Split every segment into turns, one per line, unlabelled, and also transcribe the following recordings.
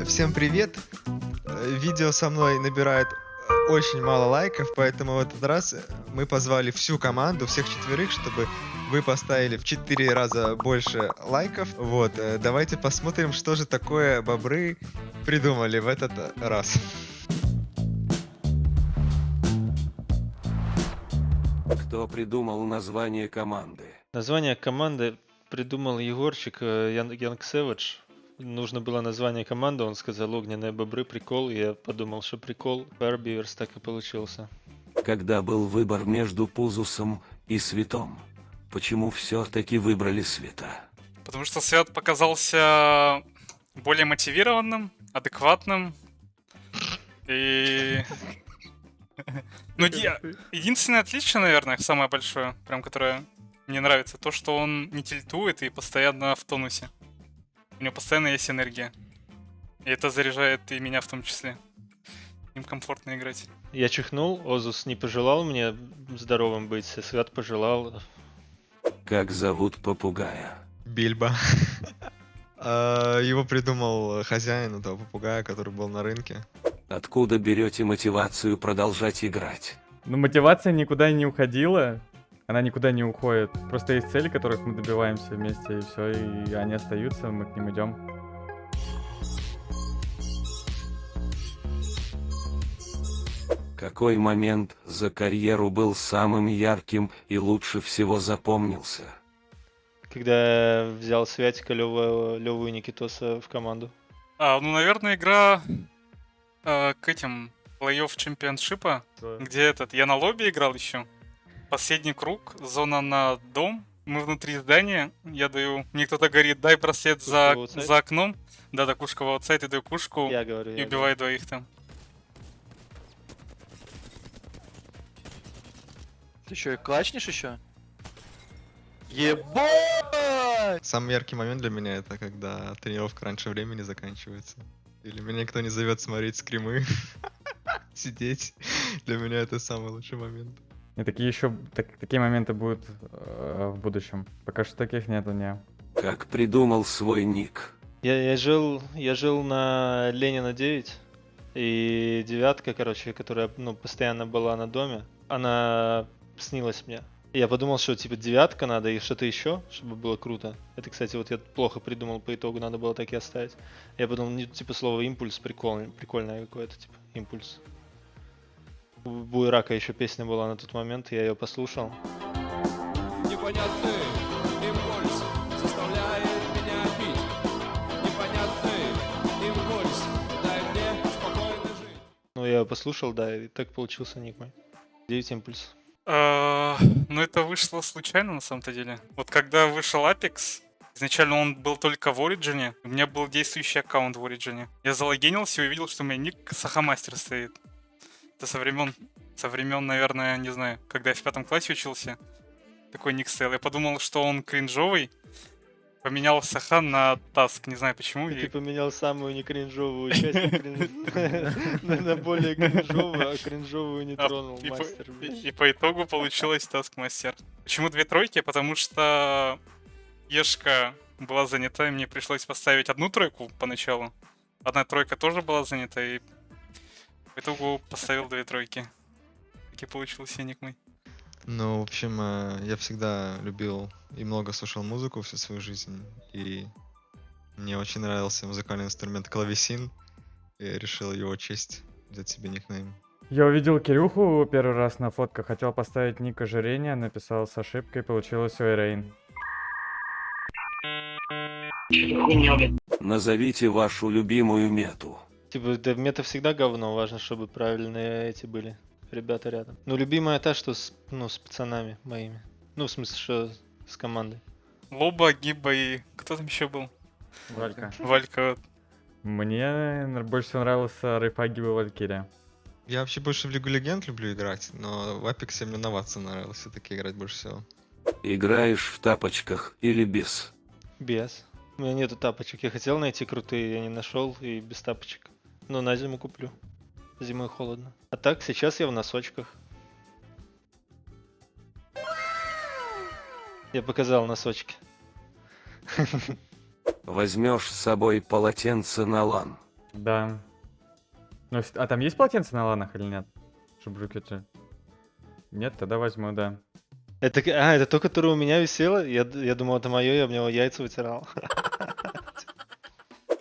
Всем привет! Видео со мной набирает очень мало лайков, поэтому в этот раз мы позвали всю команду, всех четверых, чтобы вы поставили в 4 раза больше лайков. Вот, давайте посмотрим, что же такое бобры придумали в этот раз.
Кто придумал название команды?
Название команды придумал Егорчик Янг Сэвидж. Нужно было название команды, он сказал «Огненные бобры», прикол, и я подумал, что прикол. Firebeavers так и получился.
Когда был выбор между Пузусом и Светом, почему все-таки выбрали Света?
Потому что Свят показался более мотивированным, адекватным. И... Ну, единственное отличие, наверное, самое большое, прям которое мне нравится, то, что он не тильтует и постоянно в тонусе. У него постоянно есть энергия. И это заряжает и меня в том числе. Им комфортно играть.
Я чихнул, Озус не пожелал мне здоровым быть, а Свят пожелал.
Как зовут попугая?
Бильбо. Его придумал хозяин этого попугая, который был на рынке.
Откуда берете мотивацию продолжать играть?
Ну, мотивация никуда не уходила. Она никуда не уходит. Просто есть цели, которых мы добиваемся вместе, и все, и они остаются, мы к ним идем.
Какой момент за карьеру был самым ярким и лучше всего запомнился?
Когда я взял Святика, Леву и Никитоса в команду.
Ну, наверное, игра к этим плей-офф чемпионшипа, где я на лобби играл еще. Последний круг, зона на дом, мы внутри здания, я даю, мне кто-то говорит, дай браслет за окном, да, кушка в аутсайд, и даю кушку,
Я говорю,
и убиваю двоих там.
Ты что, клачнешь еще? Ебать!
Самый яркий момент для меня это когда тренировка раньше времени заканчивается. Или меня никто не зовет смотреть скримы. Сидеть. Для меня это самый лучший момент.
И такие моменты будут в будущем. Пока что таких нету, не.
Как придумал свой ник?
Я жил на Ленина 9, и девятка, которая постоянно была на доме, она снилась мне. Я подумал, что типа девятка надо и что-то еще, чтобы было круто. Это, кстати, вот я плохо придумал по итогу, надо было так и оставить. Я подумал, типа слово импульс прикольное какое-то, типа импульс. У Буерака еще песня была на тот момент, я ее послушал.
Непонятный импульс заставляет меня пить. Непонятный импульс, дай мне спокойно жить.
Ну, я ее послушал, да, и так получился ник мой. 9 импульс.
Ну, это вышло случайно, на самом-то деле. Вот когда вышел Apex, изначально он был только в Origin, у меня был действующий аккаунт в Origin. Я залогинился и увидел, что у меня ник Сахамастер стоит. Это со времен, наверное, не знаю, когда я в 5 классе учился, такой ник стоял. Я подумал, что он кринжовый, поменял Саха на Таск, не знаю почему.
Ты поменял самую не кринжовую часть на более кринжовую, а кринжовую не тронул мастер.
И по итогу получилось Таскмастер. Почему 2 тройки? Потому что Ешка была занята, и мне пришлось поставить 1 тройку поначалу. 1 тройка тоже была занята, и в итогу поставил 2 тройки. Так и получился ник мой.
Ну, в общем, я всегда любил и много слушал музыку всю свою жизнь, и мне очень нравился музыкальный инструмент клавесин, и я решил его честь взять себе никнейм.
Я увидел Кирюху первый раз на фотках, хотел поставить ник ожирения, написал с ошибкой, получилось Ойрейн.
Назовите вашу любимую мету.
Типа, да, мета всегда говно, важно, чтобы правильные эти были ребята рядом. Ну, любимая та, что с пацанами моими. Ну, в смысле, что с командой.
Лоба, Гиба и... Кто там еще был?
Валька.
Валька.
Мне больше всего нравился Рейфаги и Валькирия.
Я вообще больше в Лигу Легенд люблю играть, но в Апексе мне на Ватса нравилось все-таки играть больше всего.
Играешь в тапочках или без?
Без. У меня нету тапочек. Я хотел найти крутые, я не нашел и без тапочек. Но на зиму куплю. Зимой холодно. А так, сейчас я в носочках. Я показал носочки.
Возьмешь с собой полотенце на лан.
Да. Ну, а там есть полотенце на ланах или нет? Чтобы жукеты. Нет, тогда возьму, да.
Это то, которое у меня висело? Я думал, это мое, я об него яйца вытирал.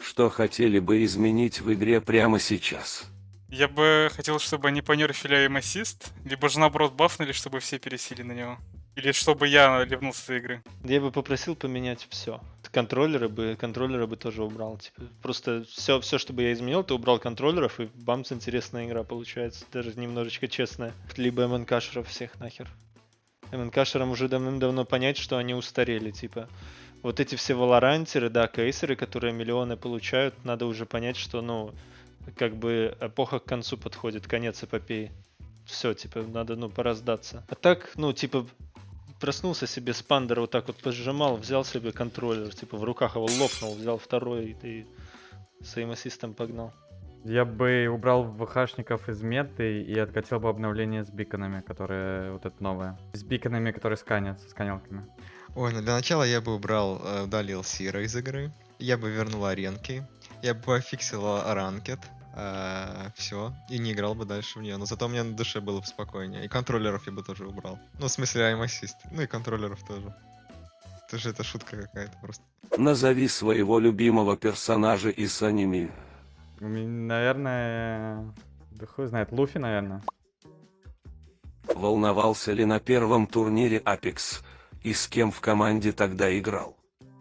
Что хотели бы изменить в игре прямо сейчас?
Я бы хотел, чтобы они понерфили аим-ассист, либо же наоборот бафнули, чтобы все пересели на него. Или чтобы я ливнул с этой игры.
Я бы попросил поменять все. Контроллеры бы тоже убрал. Типа, просто все, чтобы я изменил, ты убрал контроллеров, и бамс интересная игра получается. Даже немножечко честная. Либо МНКшеров всех нахер. МНКшерам уже давным-давно понять, что они устарели. Типа, вот эти все валорантеры, да, кейсеры, которые миллионы получают, надо уже понять, что, ну, как бы эпоха к концу подходит, конец эпопеи. Все, типа, надо, ну, пора сдаться. А так, ну, типа, проснулся себе с пандера, вот так вот пожимал, взял себе контроллер, типа, в руках его лопнул, взял второй и с аим-ассистом погнал.
Я бы убрал ВХшников из меты и откатил бы обновление с биконами, которые вот это новое. С биконами, которые сканят, с сканялками.
Ой, ну для начала я бы удалил Сира из игры. Я бы вернул аренки. Я бы пофиксил ранкет. Все. И не играл бы дальше в нее. Но зато у меня на душе было бы спокойнее. И контроллеров я бы тоже убрал. Ну, в смысле, aim assist. Ну и контроллеров тоже. Это шутка какая-то просто.
Назови своего любимого персонажа из аниме.
Наверное... Да хуй знает, Луфи, наверное.
Волновался ли на первом турнире Apex? И с кем в команде тогда играл?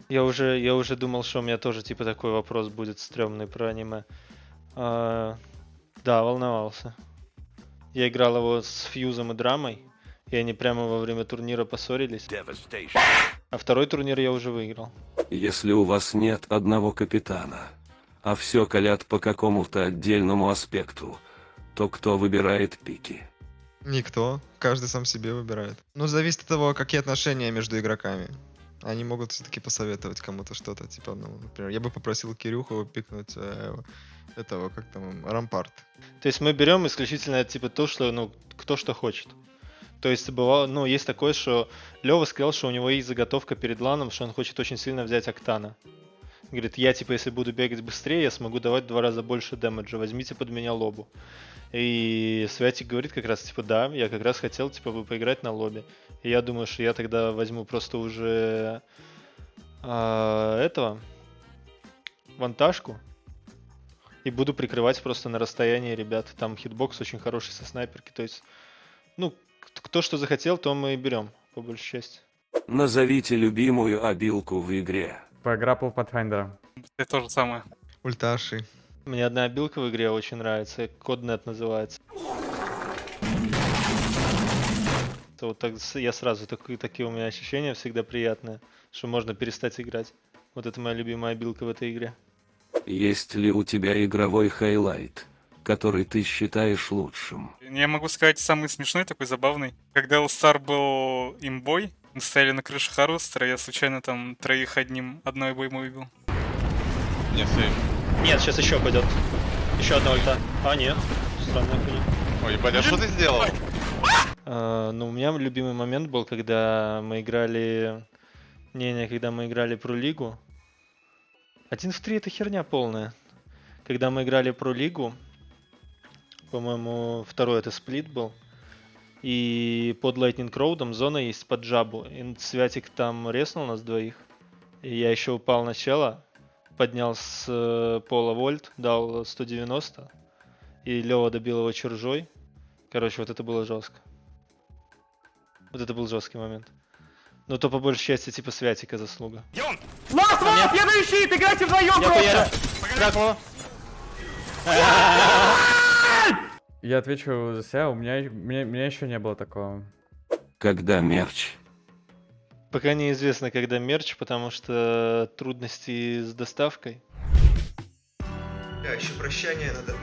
Я уже думал, что у меня тоже типа такой вопрос будет стрёмный про аниме. Да, волновался. Я играл его с Фьюзом и Драмой, и они прямо во время турнира поссорились. А второй турнир я уже выиграл.
Если у вас нет одного капитана, а все колят по какому-то отдельному аспекту, то кто выбирает пики?
Никто. Каждый сам себе выбирает. Ну, зависит от того, какие отношения между игроками. Они могут все-таки посоветовать кому-то что-то. Типа, ну, например, я бы попросил Кирюху пикнуть этого, как там, Рампарт.
То есть мы берем исключительно типа то, что, ну, кто что хочет. То есть бывало, ну, есть такое, что Лёва сказал, что у него есть заготовка перед ланом, что он хочет очень сильно взять Октана. Говорит, я типа, если буду бегать быстрее, я смогу давать в 2 раза больше дэмэджа, возьмите под меня лобу. И Святик говорит как раз, типа, да, я как раз хотел, типа, поиграть на лобе. И я думаю, что я тогда возьму просто уже вантажку и буду прикрывать просто на расстоянии ребят. Там хитбокс очень хороший со снайперки, то есть, ну, кто что захотел, то мы и берем, по большей части.
Назовите любимую обилку в игре.
По Grapple Pathfinder.
Это то же самое.
Ульташи.
Мне одна обилка в игре очень нравится, Коднет называется. Вот так, я сразу, такие у меня ощущения всегда приятные, что можно перестать играть. Вот это моя любимая обилка в этой игре.
Есть ли у тебя игровой хайлайт, который ты считаешь лучшим?
Я могу сказать самый смешной, такой забавный. Когда All-Star был имбой, мы стояли на крыше Харвестера, я случайно там троих одной обоймой убил.
Нет, сейчас еще пойдет. Еще одна ульта. А, нет. Странная хуйня.
Ой, ебать, а что ты сделал?
Ну, у меня любимый момент был, когда мы играли... когда мы играли про лигу. 1 в 3 это херня полная. Когда мы играли про лигу, по-моему, второй это сплит был. И под Lightning Crowd'ом зона есть под джабу. И Святик там резнул нас двоих. И я еще упал начало. Поднял с пола вольт, дал 190. И Лёва добил его чержой. Короче, вот это было жестко. Вот это был жесткий момент. Но то по большей части типа Святика заслуга.
Ласт, я на щит, играйте вдвоем просто! Я отвечу за себя, у меня еще не было такого.
Когда мерч?
Пока неизвестно, когда мерч, потому что трудности с доставкой.
Еще прощание надо